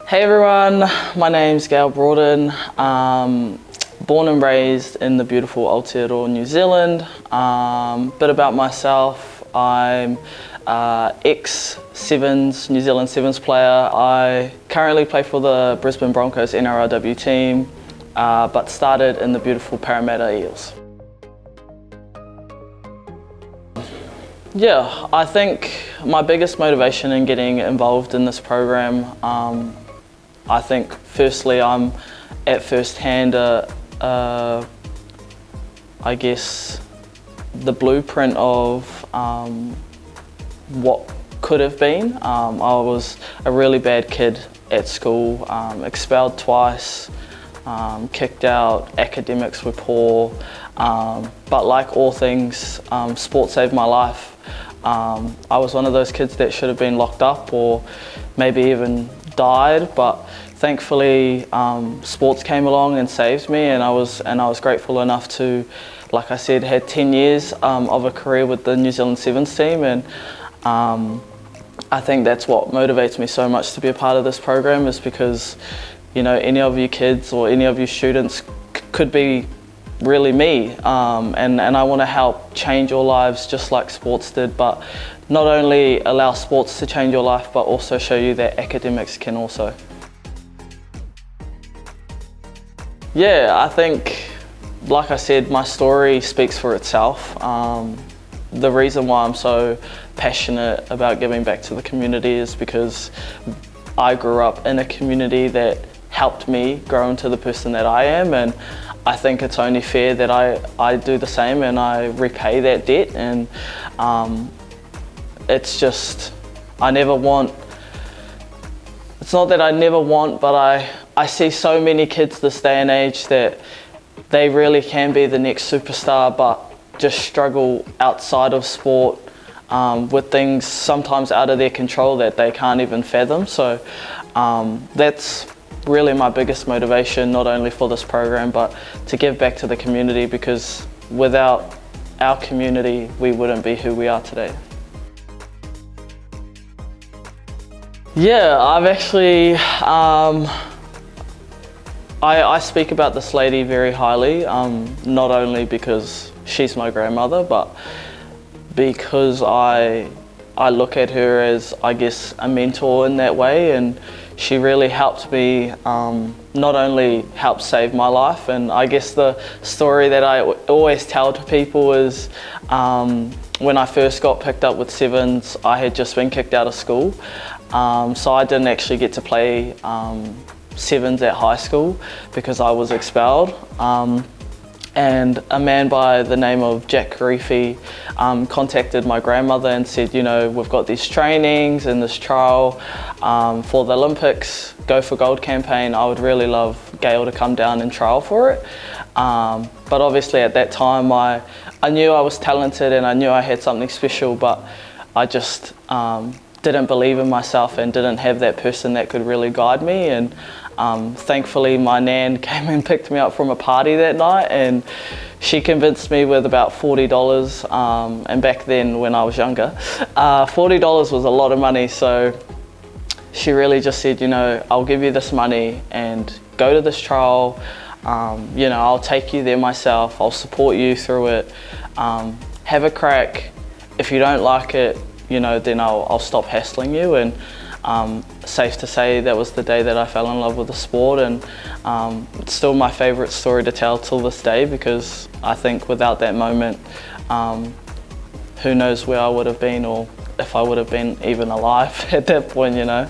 Hey everyone, my name's Gayle Broughton. Born and raised in the beautiful Aotearoa, New Zealand. Bit about myself, I'm ex-Sevens, New Zealand Sevens player. I currently play for the Brisbane Broncos NRLW team, but started in the beautiful Parramatta Eels. Yeah, I think my biggest motivation in getting involved in this program, I think firstly I'm at first hand I guess the blueprint of what could have been. I was a really bad kid at school, expelled twice, kicked out, academics were poor, but like all things, sport saved my life. I was one of those kids that should have been locked up or maybe even died, but thankfully sports came along and saved me, and I was grateful enough to, like I said, had 10 years of a career with the New Zealand Sevens team, and I think that's what motivates me so much to be a part of this program, is because, you know, any of you kids or any of you students could be really me, and I want to help change your lives just like sports did, but not only allow sports to change your life, but also show you that academics can also. Yeah, I think, like I said, my story speaks for itself. The reason why I'm so passionate about giving back to the community is because I grew up in a community that helped me grow into the person that I am, and I think it's only fair that I do the same and I repay that debt. And it's just, I never want, it's not that I never want, but I see so many kids this day and age that they really can be the next superstar, but just struggle outside of sport with things sometimes out of their control that they can't even fathom. So that's really my biggest motivation, not only for this program, but to give back to the community, because without our community, we wouldn't be who we are today. Yeah, I've actually, I speak about this lady very highly, not only because she's my grandmother, but because I look at her as, I guess, a mentor in that way, and she really helped me, not only help save my life, and I guess the story that I always tell to people is when I first got picked up with Sevens, I had just been kicked out of school, so I didn't actually get to play Sevens at high school because I was expelled. And a man by the name of Jack Karifi contacted my grandmother and said, you know, we've got these trainings and this trial for the Olympics, Go for Gold campaign. I would really love Gayle to come down and trial for it. But obviously at that time I knew I was talented and I knew I had something special, but I just didn't believe in myself and didn't have that person that could really guide me. And thankfully my nan came and picked me up from a party that night, and she convinced me with about $40, and back then when I was younger, $40 was a lot of money, so she really just said, you know, I'll give you this money and go to this trial, you know, I'll take you there myself, I'll support you through it, have a crack. If you don't like it, you know, then I'll stop hassling you. And safe to say that was the day that I fell in love with the sport, and it's still my favourite story to tell till this day, because I think without that moment, who knows where I would have been, or if I would have been even alive at that point, you know.